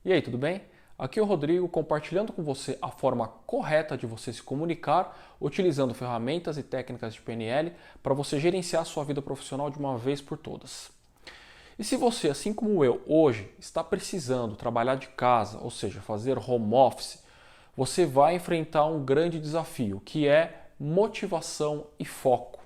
E aí, tudo bem? Aqui é o Rodrigo compartilhando com você a forma correta de você se comunicar utilizando ferramentas e técnicas de PNL para você gerenciar a sua vida profissional de uma vez por todas. E se você, assim como eu, hoje está precisando trabalhar de casa, ou seja, fazer home office, você vai enfrentar um grande desafio, que é motivação e foco.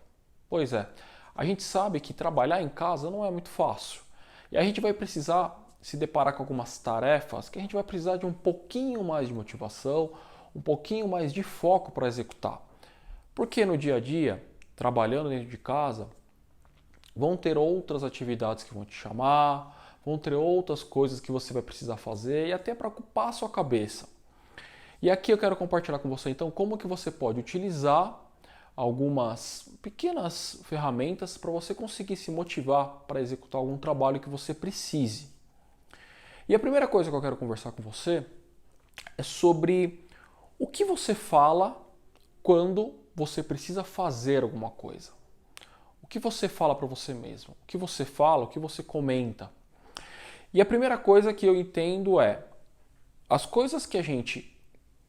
Pois é, a gente sabe que trabalhar em casa não é muito fácil. E a gente vai precisar se deparar com algumas tarefas que a gente vai precisar de um pouquinho mais de motivação, um pouquinho mais de foco para executar. Porque no dia a dia, trabalhando dentro de casa, vão ter outras atividades que vão te chamar, vão ter outras coisas que você vai precisar fazer e até para ocupar a sua cabeça. E aqui eu quero compartilhar com você então como que você pode utilizar algumas pequenas ferramentas para você conseguir se motivar para executar algum trabalho que você precise. E a primeira coisa que eu quero conversar com você é sobre o que você fala quando você precisa fazer alguma coisa. O que você fala para você mesmo? O que você fala, o que você comenta? E a primeira coisa que eu entendo é as coisas que a gente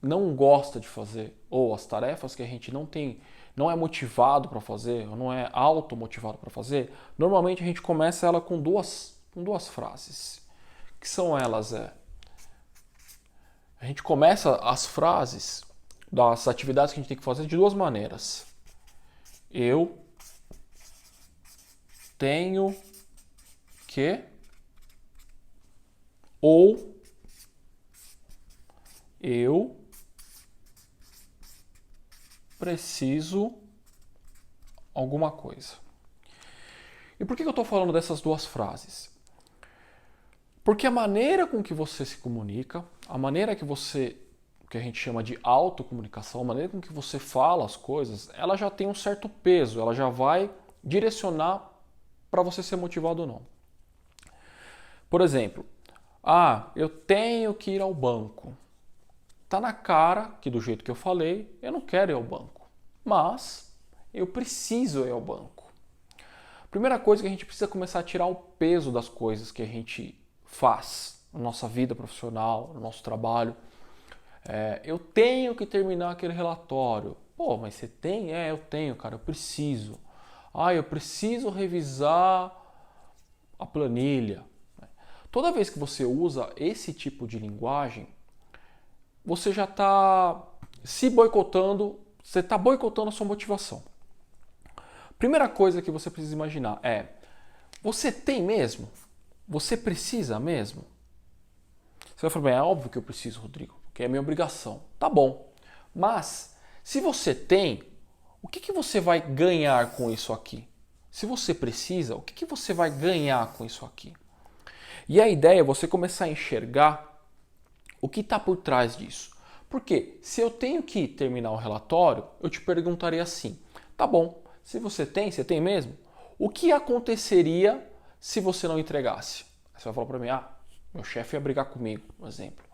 não gosta de fazer ou as tarefas que a gente não é motivado para fazer, ou não é automotivado para fazer, normalmente a gente começa ela com duas frases. Que são elas? A gente começa as frases das atividades que a gente tem que fazer de duas maneiras. Eu tenho que, ou eu preciso alguma coisa. E por que eu estou falando dessas duas frases? Porque a maneira com que você se comunica, a maneira que a gente chama de autocomunicação, a maneira com que você fala as coisas, ela já tem um certo peso, ela já vai direcionar para você ser motivado ou não. Por exemplo, eu tenho que ir ao banco. Tá na cara que do jeito que eu falei, eu não quero ir ao banco, mas eu preciso ir ao banco. Primeira coisa que a gente precisa começar a tirar o peso das coisas que a gente faz na nossa vida profissional, no nosso trabalho. Eu tenho que terminar aquele relatório. Pô, mas você tem? Eu tenho, cara, eu preciso. Eu preciso revisar a planilha. Toda vez que você usa esse tipo de linguagem, você já está se boicotando, você está boicotando a sua motivação. Primeira coisa que você precisa imaginar é: você tem mesmo? Você precisa mesmo? Você vai falar, bem, é óbvio que eu preciso, Rodrigo, porque é minha obrigação. Tá bom, mas se você tem, o que você vai ganhar com isso aqui? Se você precisa, o que você vai ganhar com isso aqui? E a ideia é você começar a enxergar o que está por trás disso. Porque se eu tenho que terminar o relatório, eu te perguntaria assim: tá bom, se você tem mesmo? O que aconteceria se você não entregasse? Aí você vai falar para mim: meu chefe ia brigar comigo, por exemplo.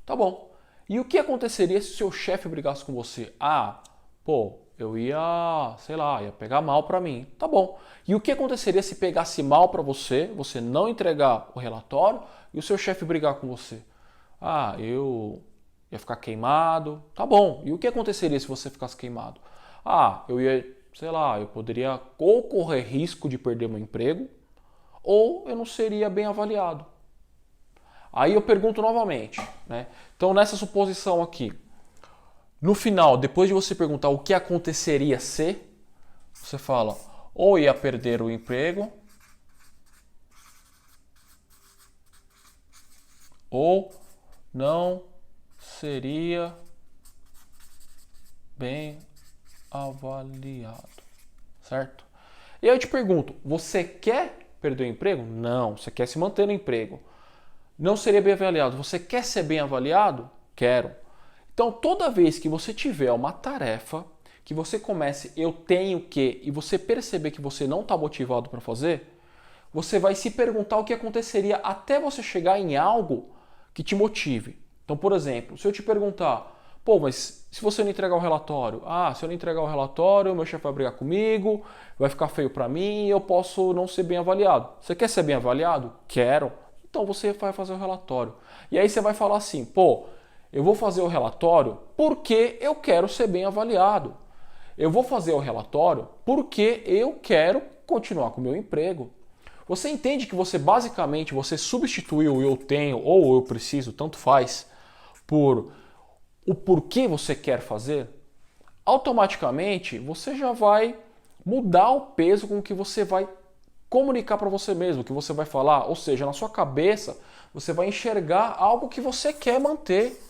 Tá bom. E o que aconteceria se o seu chefe brigasse com você? Eu ia, sei lá, ia pegar mal para mim. Tá bom. E o que aconteceria se pegasse mal para você, você não entregar o relatório e o seu chefe brigar com você? Eu ia ficar queimado. Tá bom. E o que aconteceria se você ficasse queimado? Eu ia, sei lá, eu poderia ou correr risco de perder meu emprego, ou eu não seria bem avaliado. Aí eu pergunto novamente, né? Então nessa suposição aqui, no final, depois de você perguntar o que aconteceria se, você fala, ou ia perder o emprego, ou não seria bem avaliado, certo? E aí eu te pergunto, você quer perder o emprego? Não, você quer se manter no emprego. Não seria bem avaliado. Você quer ser bem avaliado? Quero. Então, toda vez que você tiver uma tarefa, que você comece eu tenho que, e você perceber que você não está motivado para fazer, você vai se perguntar o que aconteceria até você chegar em algo que te motive. Então, por exemplo, se eu te perguntar, mas se você não entregar o relatório, se eu não entregar o relatório, meu chefe vai brigar comigo, vai ficar feio para mim e eu posso não ser bem avaliado. Você quer ser bem avaliado? Quero. Então você vai fazer o relatório. E aí você vai falar assim, pô, eu vou fazer o relatório porque eu quero ser bem avaliado. Eu vou fazer o relatório porque eu quero continuar com o meu emprego. Você entende que você basicamente você substituiu o eu tenho ou eu preciso, tanto faz, por o porquê você quer fazer? Automaticamente você já vai mudar o peso com que você vai comunicar para você mesmo, que você vai falar, ou seja, na sua cabeça você vai enxergar algo que você quer manter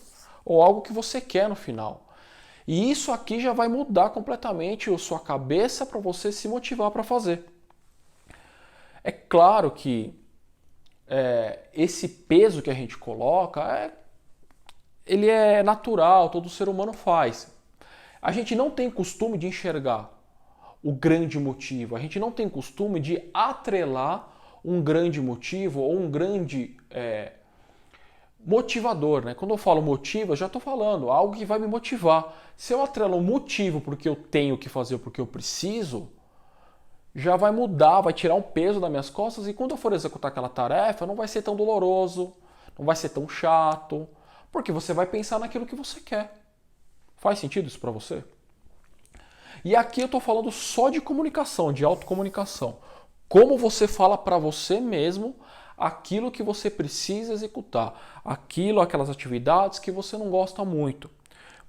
ou algo que você quer no final. E isso aqui já vai mudar completamente a sua cabeça para você se motivar para fazer. É claro que esse peso que a gente coloca, ele é natural, todo ser humano faz. A gente não tem costume de enxergar o grande motivo, a gente não tem costume de atrelar um grande motivo ou um grande motivador, né? Quando eu falo motivo, eu já estou falando algo que vai me motivar. Se eu atrelo um motivo porque eu tenho que fazer, porque eu preciso, já vai mudar, vai tirar um peso das minhas costas e quando eu for executar aquela tarefa, não vai ser tão doloroso, não vai ser tão chato, porque você vai pensar naquilo que você quer. Faz sentido isso para você? E aqui eu estou falando só de comunicação, de autocomunicação. Como você fala para você mesmo aquilo que você precisa executar, aquelas atividades que você não gosta muito.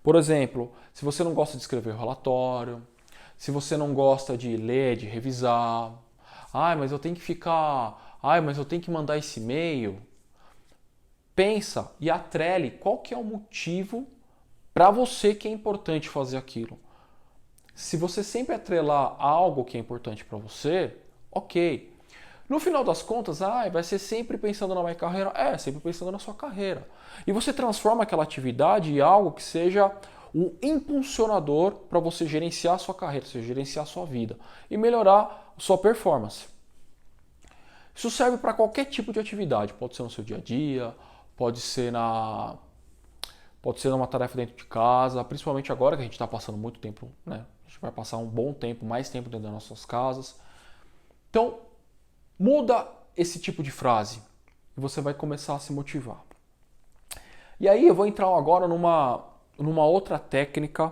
Por exemplo, se você não gosta de escrever relatório, se você não gosta de ler, de revisar, mas eu tenho que mas eu tenho que mandar esse e-mail. Pensa e atrele qual que é o motivo para você que é importante fazer aquilo. Se você sempre atrelar algo que é importante para você, ok. No final das contas, vai ser sempre pensando na minha carreira. Sempre pensando na sua carreira. E você transforma aquela atividade em algo que seja um impulsionador para você gerenciar a sua carreira, você gerenciar a sua vida e melhorar a sua performance. Isso serve para qualquer tipo de atividade. Pode ser no seu dia a dia, pode ser numa tarefa dentro de casa, principalmente agora que a gente está passando muito tempo, né? A gente vai passar um bom tempo, mais tempo dentro das nossas casas. Então, muda esse tipo de frase e você vai começar a se motivar. E aí eu vou entrar agora numa outra técnica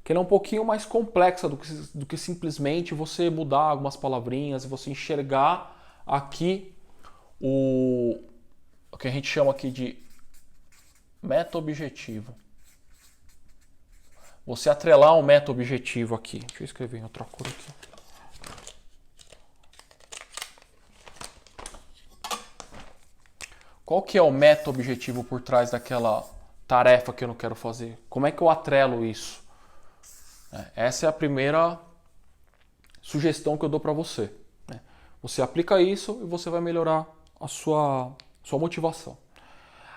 que ela é um pouquinho mais complexa do que simplesmente você mudar algumas palavrinhas e você enxergar aqui o que a gente chama aqui de meta-objetivo. Você atrelar um meta-objetivo aqui. Deixa eu escrever em outra cor aqui. Qual que é o meta-objetivo por trás daquela tarefa que eu não quero fazer? Como é que eu atrelo isso? Essa é a primeira sugestão que eu dou para você. Você aplica isso e você vai melhorar a sua motivação.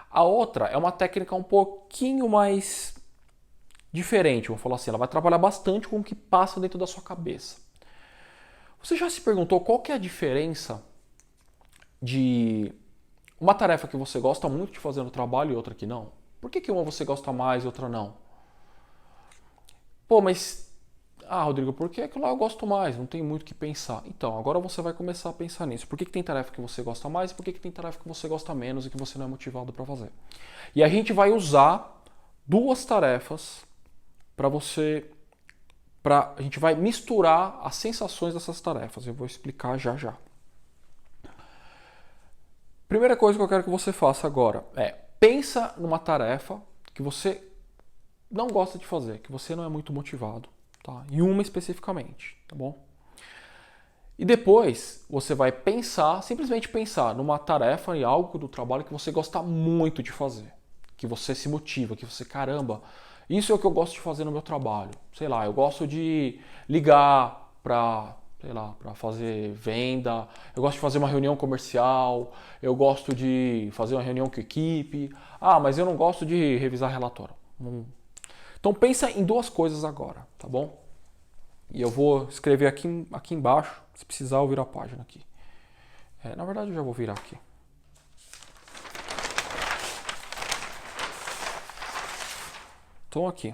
A outra é uma técnica um pouquinho mais diferente, vamos falar assim, ela vai trabalhar bastante com o que passa dentro da sua cabeça. Você já se perguntou qual que é a diferença de uma tarefa que você gosta muito de fazer no trabalho e outra que não? Por que uma você gosta mais e outra não? Rodrigo, por que aquilo lá eu gosto mais? Não tem muito o que pensar. Então, agora você vai começar a pensar nisso. Por que tem tarefa que você gosta mais e por que tem tarefa que você gosta menos e que você não é motivado para fazer? E a gente vai usar duas tarefas a gente vai misturar as sensações dessas tarefas. Eu vou explicar já já. Primeira coisa que eu quero que você faça agora pensa numa tarefa que você não gosta de fazer, que você não é muito motivado, tá? E uma especificamente, tá bom? E depois você vai simplesmente pensar numa tarefa e algo do trabalho que você gosta muito de fazer, que você se motiva, que você, caramba, isso é o que eu gosto de fazer no meu trabalho. Sei lá, eu gosto de ligar para fazer venda, eu gosto de fazer uma reunião comercial, eu gosto de fazer uma reunião com a equipe, mas eu não gosto de revisar relatório. Então pensa em duas coisas agora, tá bom? E eu vou escrever aqui embaixo, se precisar eu viro a página aqui. Na verdade eu já vou virar aqui. Então aqui,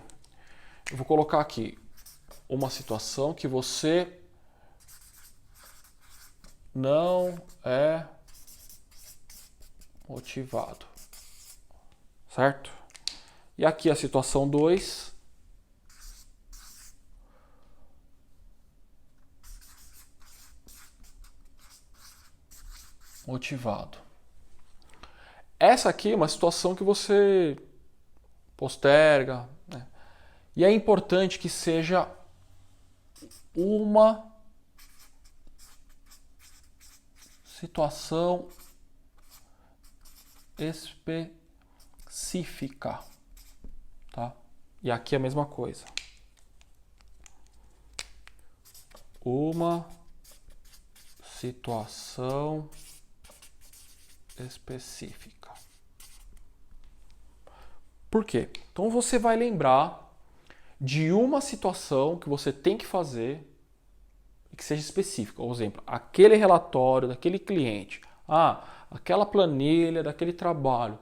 eu vou colocar aqui uma situação que você não é motivado. Certo? E aqui a situação 2. Motivado. Essa aqui é uma situação que você posterga, né? E é importante que seja uma situação específica, tá? E aqui é a mesma coisa. Uma situação específica. Por quê? Então você vai lembrar de uma situação que você tem que fazer e que seja específica. Por exemplo, aquele relatório daquele cliente. Aquela planilha daquele trabalho.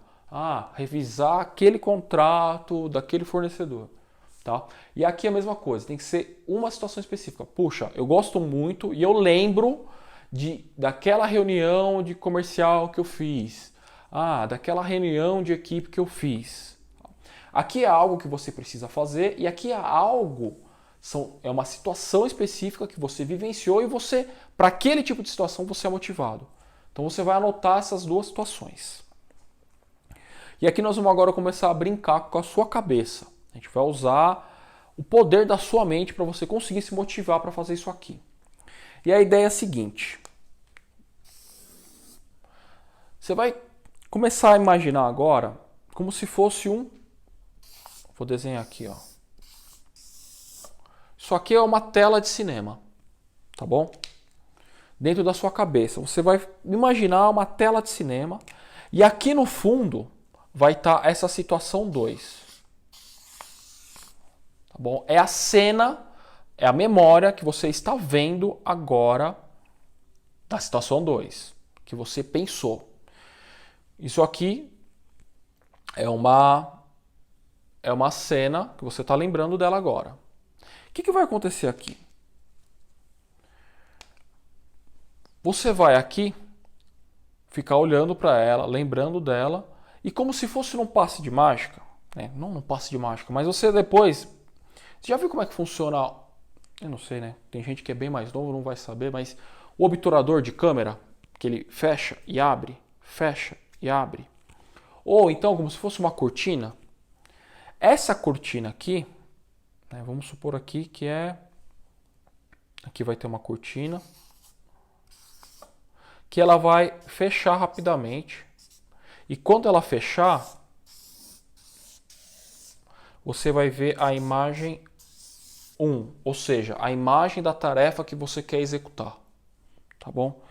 Revisar aquele contrato daquele fornecedor. Tá? E aqui é a mesma coisa, tem que ser uma situação específica. Puxa, eu gosto muito e eu lembro daquela reunião de comercial que eu fiz. Daquela reunião de equipe que eu fiz. Aqui é algo que você precisa fazer e aqui é algo, é uma situação específica que você vivenciou e você, para aquele tipo de situação, você é motivado. Então você vai anotar essas duas situações. E aqui nós vamos agora começar a brincar com a sua cabeça. A gente vai usar o poder da sua mente para você conseguir se motivar para fazer isso aqui. E a ideia é a seguinte. Você vai começar a imaginar agora como se fosse Vou desenhar aqui, ó. Isso aqui é uma tela de cinema, tá bom? Dentro da sua cabeça. Você vai imaginar uma tela de cinema e aqui no fundo vai estar essa situação 2. Tá bom? É a cena, é a memória que você está vendo agora da situação 2, que você pensou. Isso aqui é uma cena que você está lembrando dela agora. O que vai acontecer aqui? Você vai aqui ficar olhando para ela, lembrando dela, e como se fosse num passe de mágica, né? Não num passe de mágica, mas você depois... Você já viu como é que funciona? Eu não sei, né? Tem gente que é bem mais novo, não vai saber, mas o obturador de câmera, que ele fecha e abre, fecha e abre. Ou então, como se fosse uma cortina. Essa cortina aqui, né, vamos supor aqui que aqui vai ter uma cortina, que ela vai fechar rapidamente. E quando ela fechar, você vai ver a imagem 1, ou seja, a imagem da tarefa que você quer executar. Tá bom?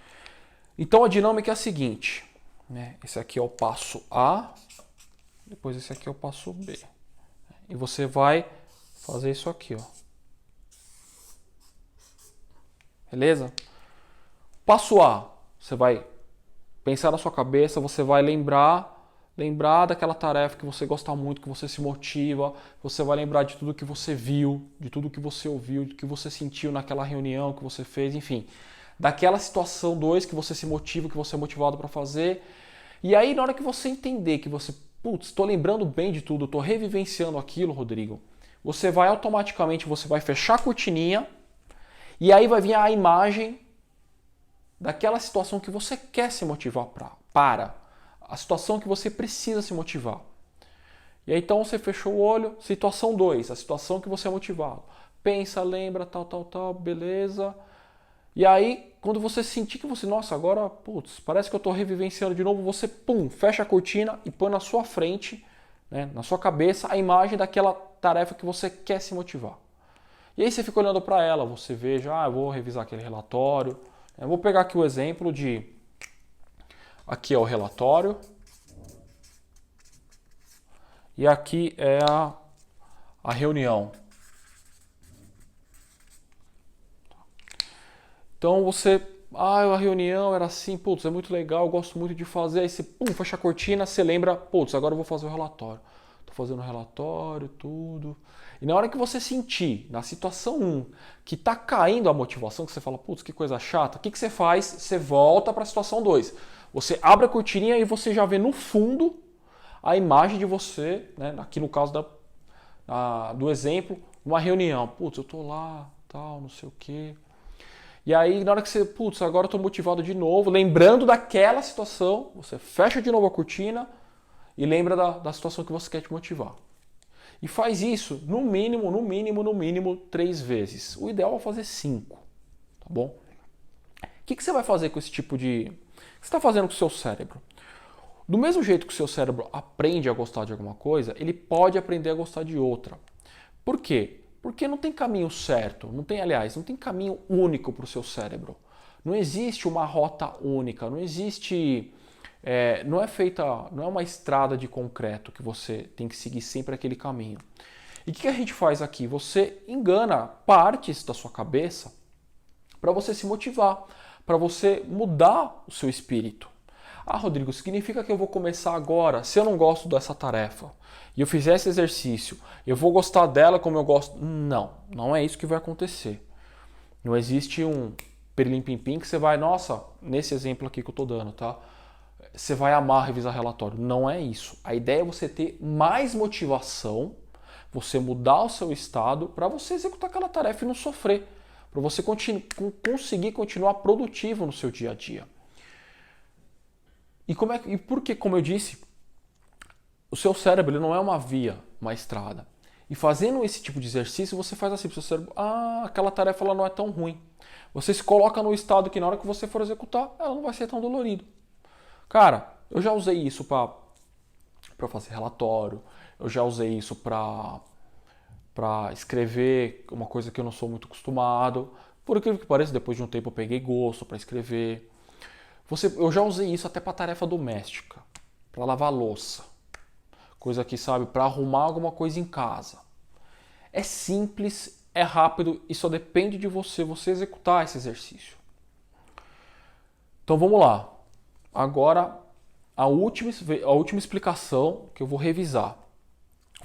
Então a dinâmica é a seguinte, né? Esse aqui é o passo A, depois esse aqui é o passo B. E você vai fazer isso aqui, ó. Beleza? Passo A, você vai pensar na sua cabeça, você vai lembrar daquela tarefa que você gosta muito, que você se motiva, você vai lembrar de tudo que você viu, de tudo que você ouviu, de que você sentiu naquela reunião que você fez, enfim. Daquela situação 2 que você se motiva, que você é motivado para fazer. E aí, na hora que você entender que você, estou lembrando bem de tudo, estou revivenciando aquilo, Rodrigo, você vai automaticamente, você vai fechar a cortininha e aí vai vir a imagem daquela situação que você quer se motivar para. A situação que você precisa se motivar. E aí então você fechou o olho, situação 2, a situação que você é motivado. Pensa, lembra, tal, beleza. E aí, quando você sentir que você, nossa, agora, parece que eu estou revivenciando de novo, você, fecha a cortina e põe na sua frente, né, na sua cabeça, a imagem daquela tarefa que você quer se motivar. E aí você fica olhando para ela, você veja, eu vou revisar aquele relatório. Eu vou pegar aqui o exemplo aqui é o relatório. E aqui é a reunião. Então você, a reunião era assim, é muito legal, eu gosto muito de fazer. Aí você, fecha a cortina, você lembra, agora eu vou fazer o relatório. Tô fazendo o relatório, tudo. E na hora que você sentir, na situação 1, que tá caindo a motivação, que você fala, que coisa chata, o que você faz? Você volta para a situação 2. Você abre a cortininha e você já vê no fundo a imagem de você, né? Aqui no caso do exemplo, uma reunião. Putz, eu tô lá, tal, não sei o quê. E aí, na hora que você, putz, agora eu tô motivado de novo, lembrando daquela situação, você fecha de novo a cortina e lembra da situação que você quer te motivar. E faz isso no mínimo 3 vezes. O ideal é fazer 5, tá bom? O que você vai fazer com esse tipo de... O que você está fazendo com o seu cérebro? Do mesmo jeito que o seu cérebro aprende a gostar de alguma coisa, ele pode aprender a gostar de outra. Por quê? Porque não tem caminho certo, não tem caminho único para o seu cérebro. Não existe uma rota única, não existe... não é uma estrada de concreto que você tem que seguir sempre aquele caminho. E o que a gente faz aqui? Você engana partes da sua cabeça para você se motivar, para você mudar o seu espírito. Ah, Rodrigo, significa que eu vou começar agora, se eu não gosto dessa tarefa, e eu fizer esse exercício, eu vou gostar dela como eu gosto? Não, não é isso que vai acontecer. Não existe um pirlim-pim-pim que você vai, nossa, nesse exemplo aqui que eu estou dando, tá? Você vai amar revisar relatório. Não é isso. A ideia é você ter mais motivação, você mudar o seu estado para você executar aquela tarefa e não sofrer, para você conseguir continuar produtivo no seu dia a dia. E porque, como eu disse, o seu cérebro ele não é uma via, uma estrada. E fazendo esse tipo de exercício, você faz assim para o seu cérebro, aquela tarefa ela não é tão ruim. Você se coloca no estado que na hora que você for executar, ela não vai ser tão dolorido. Cara, eu já usei isso para fazer relatório, eu já usei isso para escrever uma coisa que eu não sou muito acostumado. Por incrível que pareça, depois de um tempo eu peguei gosto para escrever. Eu já usei isso até para tarefa doméstica, para lavar louça, coisa que, sabe, para arrumar alguma coisa em casa. É simples, é rápido e só depende de você executar esse exercício. Então vamos lá. Agora, a última explicação que eu vou revisar.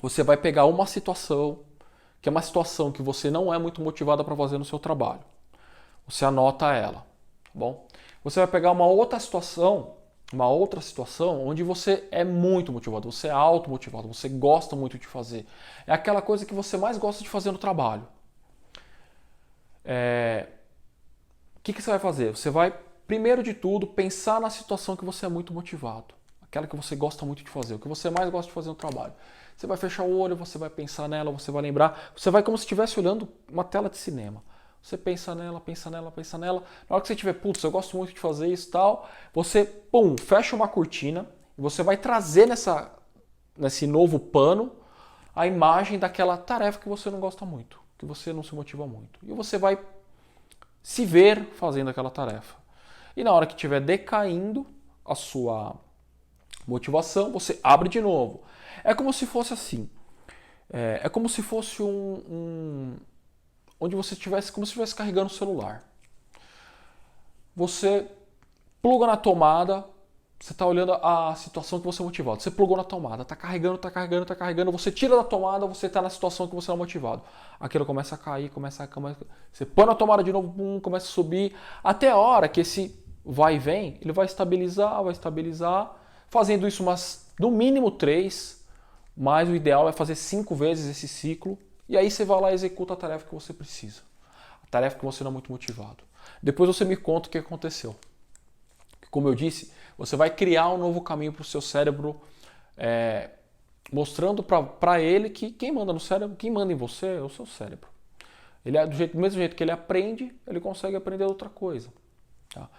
Você vai pegar uma situação, que é uma situação que você não é muito motivada para fazer no seu trabalho. Você anota ela, tá bom? Você vai pegar uma outra situação onde você é muito motivado, você é automotivado, você gosta muito de fazer. É aquela coisa que você mais gosta de fazer no trabalho. O que você vai fazer? Você vai, primeiro de tudo, pensar na situação que você é muito motivado. Aquela que você gosta muito de fazer, o que você mais gosta de fazer no trabalho. Você vai fechar o olho, você vai pensar nela, você vai lembrar. Você vai como se estivesse olhando uma tela de cinema. Você pensa nela, pensa nela, pensa nela. Na hora que você tiver, putz, eu gosto muito de fazer isso e tal, você, fecha uma cortina e você vai trazer nesse novo pano a imagem daquela tarefa que você não gosta muito, que você não se motiva muito. E você vai se ver fazendo aquela tarefa. E na hora que estiver decaindo a sua motivação, você abre de novo. É como se fosse assim. É como se fosse onde você estivesse, como se estivesse carregando o celular. Você pluga na tomada, você está olhando a situação que você é motivado. Você plugou na tomada, está carregando, você tira da tomada, você está na situação que você é motivado. Aquilo começa a cair, você põe na tomada de novo, começa a subir, até a hora que esse vai e vem, ele vai estabilizar, fazendo isso no mínimo 3, mas o ideal é fazer 5 vezes esse ciclo. E aí você vai lá e executa a tarefa que você precisa. A tarefa que você não é muito motivado. Depois você me conta o que aconteceu. Como eu disse, você vai criar um novo caminho para o seu cérebro, mostrando para ele que quem manda no cérebro, quem manda em você é o seu cérebro. Ele é do mesmo jeito que ele aprende, ele consegue aprender outra coisa. Tá?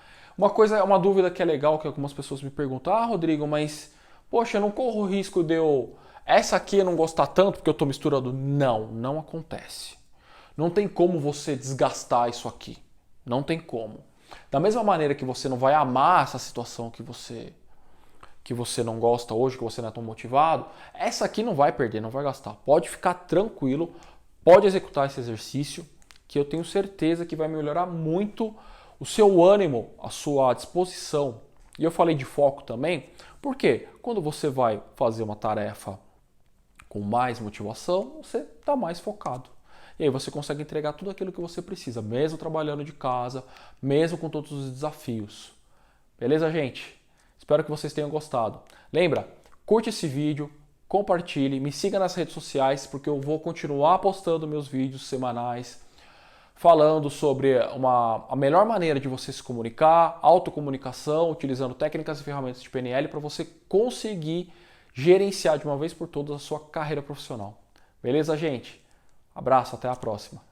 Uma dúvida que é legal, que algumas pessoas me perguntam, Rodrigo, mas, poxa, eu não corro o risco de essa aqui eu não gostar tanto porque eu estou misturando. Não acontece. Não tem como você desgastar isso aqui. Não tem como. Da mesma maneira que você não vai amar essa situação que você não gosta hoje, que você não é tão motivado, essa aqui não vai perder, não vai gastar. Pode ficar tranquilo, pode executar esse exercício, que eu tenho certeza que vai melhorar muito o seu ânimo, a sua disposição. E eu falei de foco também, porque quando você vai fazer uma tarefa com mais motivação, você está mais focado. E aí você consegue entregar tudo aquilo que você precisa, mesmo trabalhando de casa, mesmo com todos os desafios. Beleza, gente? Espero que vocês tenham gostado. Lembra, curte esse vídeo, compartilhe, me siga nas redes sociais, porque eu vou continuar postando meus vídeos semanais, falando sobre a melhor maneira de você se comunicar, autocomunicação, utilizando técnicas e ferramentas de PNL para você conseguir gerenciar de uma vez por todas a sua carreira profissional. Beleza, gente? Abraço, até a próxima.